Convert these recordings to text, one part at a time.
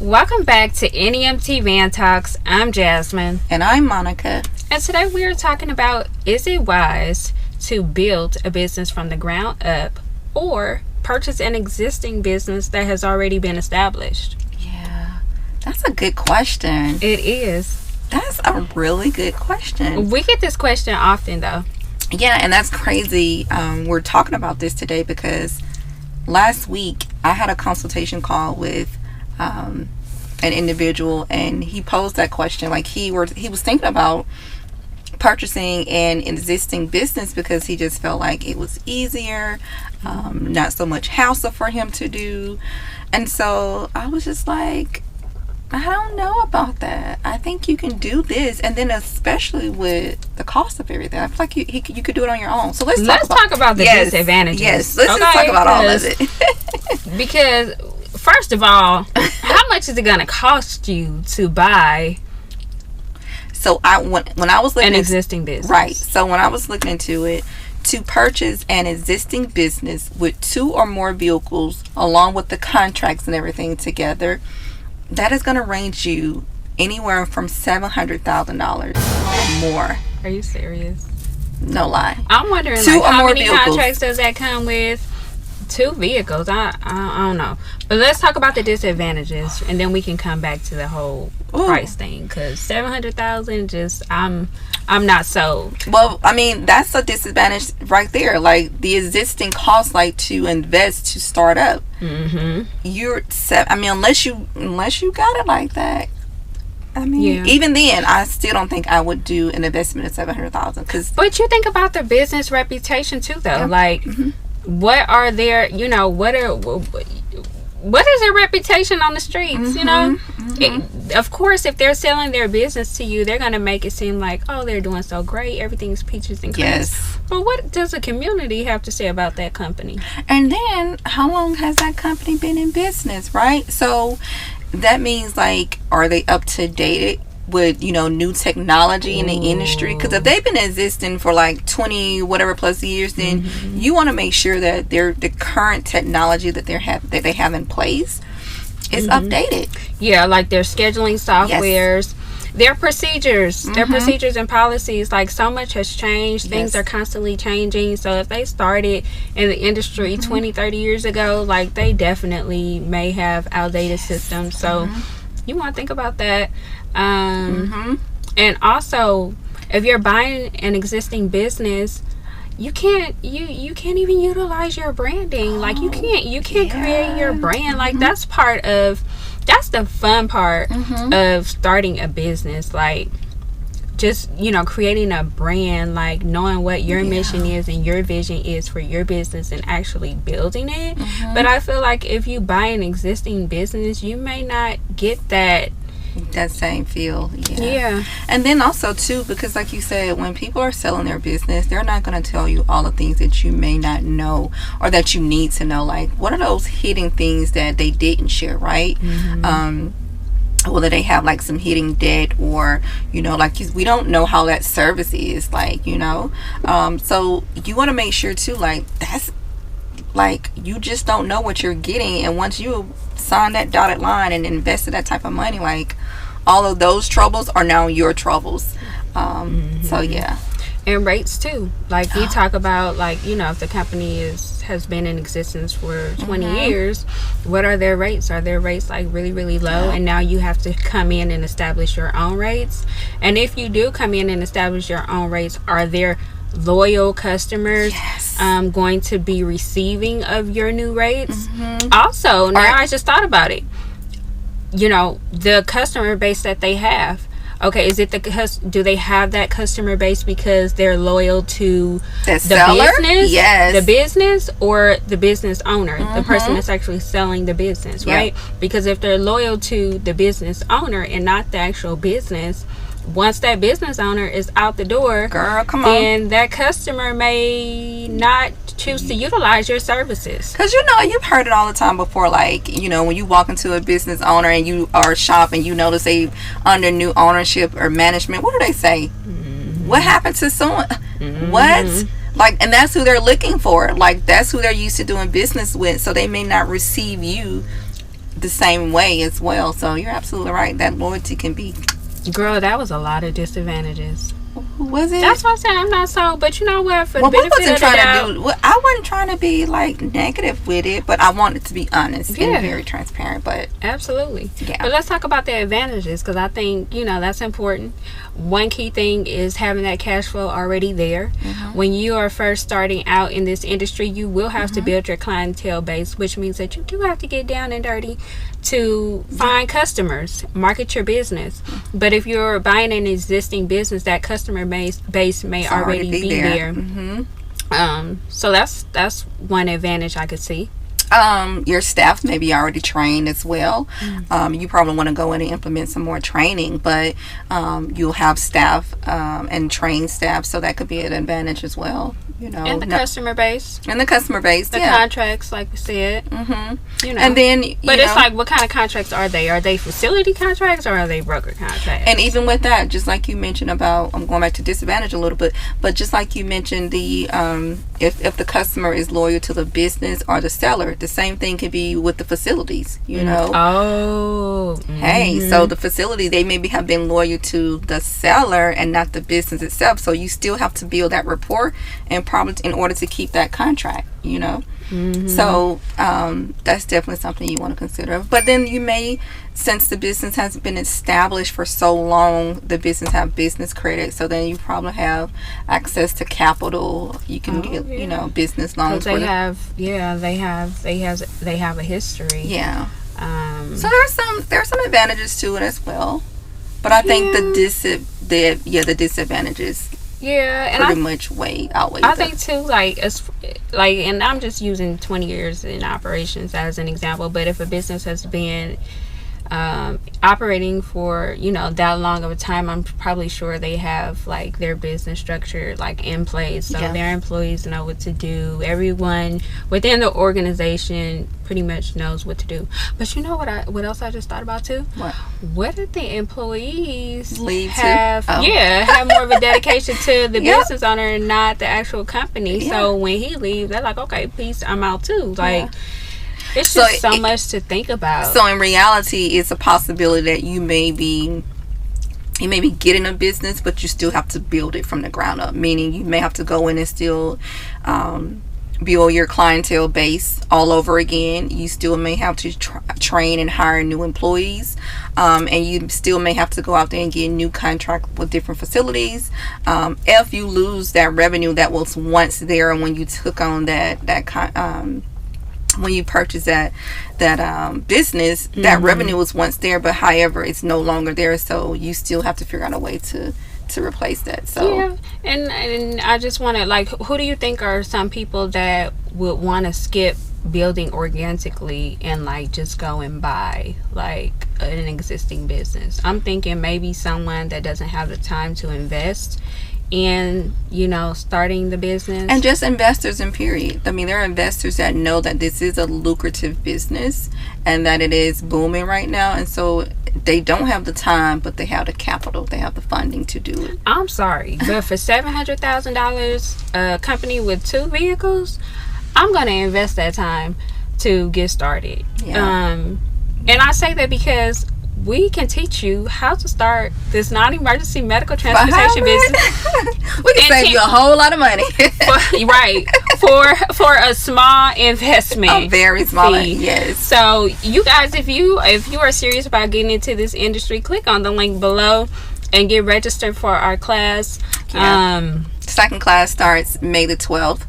Welcome back to NEMT Van Talks. I'm Jasmine. And I'm Monica. And today we are talking about, is it wise to build a business from the ground up or purchase an existing business that has already been established? Yeah, that's a good question. It is. That's a really good question. We get this question often, though. Yeah, and that's crazy. We're talking about this today because last week I had a consultation call with an individual, and he posed that question. Like he was thinking about purchasing an existing business because he just felt like it was easier, not so much hassle for him to do. And so I was just like, I don't know about that. I think you can do this, and then especially with the cost of everything, I feel like you could do it on your own. So let's talk about the disadvantages. Yes, let's just talk about all of it. Because first of all, how much is it going to cost you to buy? So when I was looking an existing business, right? So when I was looking into it, to purchase an existing business with 2 or more vehicles, along with the contracts and everything together, that is going to range you anywhere from $700,000 or more. Are you serious? No lie. I'm wondering, 2 or how more many vehicles. contracts does that come with? 2 vehicles. I don't know. But let's talk about the disadvantages, and then we can come back to the whole price thing. Because $700,000, just I'm not sold. Well, I mean, that's a disadvantage right there. Like the existing cost, like to invest to start up. Mm-hmm. Unless you got it like that. I mean, even then, I still don't think I would do an investment of $700,000. But you think about the business reputation too, though. Yeah. Like, what are their? What is their reputation on the streets? Of course, if they're selling their business to you, they're gonna make it seem like, oh, they're doing so great, everything's peaches and cream. Yes. But what does the community have to say about that company? And then, how long has that company been in business, right? So that means, like, are they up to date with new technology in the industry? Because if they've been existing for like 20 whatever plus years, then you want to make sure that the current technology that they have in place is updated. Yeah, like their scheduling softwares, their procedures, and policies. Like, so much has changed. Things are constantly changing. So if they started in the industry 20, 30 years ago, like, they definitely may have outdated systems. So you want to think about that. And also, if you're buying an existing business, you can't even utilize your branding. Like, you can't create your brand. Like, that's the fun part of starting a business. Like, just creating a brand, like knowing what your mission is and your vision is for your business and actually building it. But I feel like if you buy an existing business, you may not get that same feel. And then also too, because like you said, when people are selling their business, they're not going to tell you all the things that you may not know or that you need to know. Like, what are those hidden things that they didn't share, right? Whether they have like some hidden debt, or like, we don't know how that service is, like, so you want to make sure too, like, that's like, you just don't know what you're getting. And once you sign that dotted line and invested that type of money, like, all of those troubles are now your troubles. So yeah. And rates too. Like, we talk about, like, if the company has been in existence for 20 years, what are their rates? Are their rates like really, really low? And now you have to come in and establish your own rates. And if you do come in and establish your own rates, are there loyal customers going to be receiving of your new rates? Also, now I just thought about it, the customer base that they have. Okay, is it do they have that customer base because they're loyal to the seller? business? Yes. The business, or the business owner, the person that's actually selling the business, right? Because if they're loyal to the business owner and not the actual business, once that business owner is out the door, girl, come then that customer may not choose to utilize your services. Because you've heard it all the time before, like, when you walk into a business owner and you are shopping, you notice they under new ownership or management. What do they say? What happened to someone? What? Like, and that's who they're looking for. Like, that's who they're used to doing business with. So they may not receive you the same way as well. So you're absolutely right. That loyalty can be. Girl, that was a lot of disadvantages. Was it? That's what I'm saying. I'm not so, but you know what? For the we benefit wasn't of trying the doubt, to do. Well, I wasn't trying to be like negative with it, but I wanted to be honest and very transparent. But absolutely, yeah. But let's talk about the advantages, because I think that's important. One key thing is having that cash flow already there. Mm-hmm. When you are first starting out in this industry, you will have to build your clientele base, which means that you do have to get down and dirty to find customers, market your business. But if you're buying an existing business, that customer base may already be there. Mm-hmm. So that's one advantage I could see. Your staff may be already trained as well. Mm-hmm. You probably want to go in and implement some more training, but you'll have staff and trained staff, so that could be an advantage as well. And the customer base. And the customer base, the contracts, like we said. Mm-hmm. And then, but it's like, what kind of contracts are they? Are they facility contracts, or are they broker contracts? And even with that, just like you mentioned about, I'm going back to disadvantage a little bit, but just like you mentioned, the if the customer is loyal to the business or the seller, the same thing can be with the facilities. Hey, so the facility, they maybe have been loyal to the seller and not the business itself. So you still have to build that rapport and probably in order to keep that contract. So that's definitely something you want to consider. But then you may, since the business has been established for so long, the business have business credit, so then you probably have access to capital. You can get business loans. They have a history. Yeah. So there's some advantages to it as well, but I think the disadvantages. Yeah, and pretty much outweigh. I think too, and I'm just using 20 years in operations as an example. But if a business has been operating for that long of a time, I'm probably sure they have like their business structure like in place, so their employees know what to do. Everyone within the organization pretty much knows what to do. But you know what else I just thought about too? What if the employees have more of a dedication to the business owner and not the actual company? So when he leaves, they're like, okay, peace, I'm out too. It's just so much to think about. So in reality, it's a possibility that you may be getting a business, but you still have to build it from the ground up. Meaning you may have to go in and still build your clientele base all over again. You still may have to train and hire new employees, and you still may have to go out there and get a new contract with different facilities. If you lose that revenue that was once there when you took on when you purchase that business, that revenue was once there, but however it's no longer there, so you still have to figure out a way to replace that. So and I just want to, like, who do you think are some people that would want to skip building organically and like just go and buy like an existing business? I'm thinking maybe someone that doesn't have the time to invest in starting the business. And just investors in period. I mean, there are investors that know that this is a lucrative business and that it is booming right now, and so they don't have the time, but they have the capital, they have the funding to do it. I'm sorry, but for $700,000 a company with 2 vehicles, I'm going to invest that time to get started. And I say that because we can teach you how to start this non-emergency medical transportation business. We can save you a whole lot of money. for a small investment. A very small fee. Yes. So you guys, if you are serious about getting into this industry, click on the link below and get registered for our class. Second class starts May the 12th,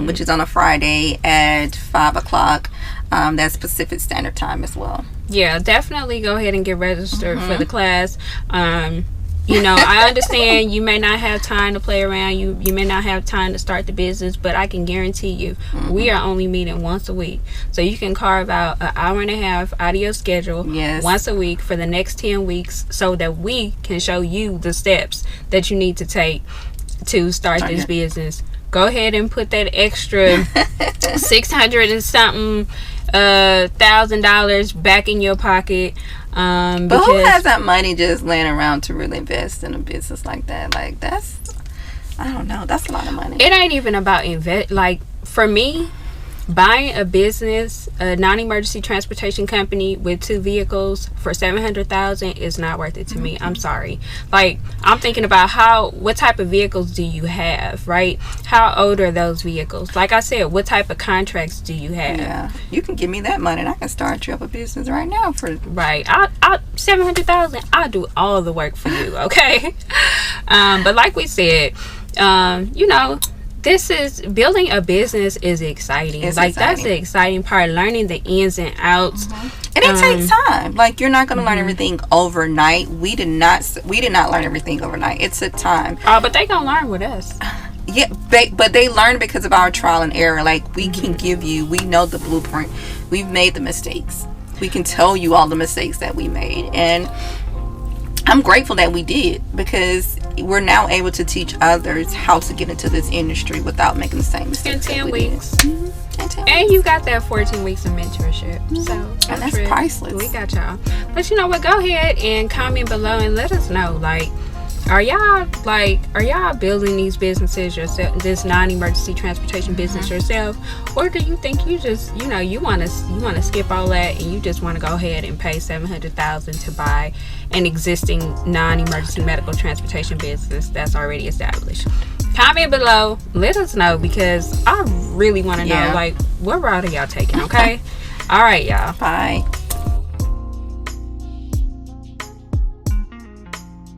which is on a Friday at 5 o'clock. That's Pacific Standard Time as well. Yeah, definitely go ahead and get registered for the class. I understand you may not have time to play around. You may not have time to start the business, but I can guarantee you we are only meeting once a week. So you can carve out an hour and a half out of your schedule once a week for the next 10 weeks so that we can show you the steps that you need to take to start this business. Go ahead and put that extra $600 and something $1,000 back in your pocket. But who has that money just laying around to really invest in a business like that? Like, that's, I don't know, that's a lot of money. It ain't even about invest. Like, for me, buying a non-emergency transportation company with 2 vehicles for $700,000 is not worth it to me. I'm sorry. Like, I'm thinking about what type of vehicles do you have, right? How old are those vehicles? Like I said, what type of contracts do you have? Yeah, you can give me that money and I can start you up a business right now for right. I $700,000. I'll do all the work for you, okay? But like we said, this is building a business is exciting. That's the exciting part, learning the ins and outs. And it takes time. Like, you're not going to learn everything overnight. We did not learn everything overnight. It took time. But they gonna learn with us. Yeah, but they learn because of our trial and error. Like, we can give you, we know the blueprint. We've made the mistakes. We can tell you all the mistakes that we made, and I'm grateful that we did, because we're now able to teach others how to get into this industry without making the same mistakes. In 10 weeks. And you got that 14 weeks of mentorship. So and that's priceless. We got y'all. But you know what? Go ahead and comment below and let us know. Like, are y'all building these businesses yourself, this non-emergency transportation business yourself, or do you think you just you want to skip all that and you just want to go ahead and pay $700,000 to buy an existing non-emergency medical transportation business that's already established? Comment below, let us know, because I really want to know, like, what route are y'all taking? Okay. All right, y'all. Bye.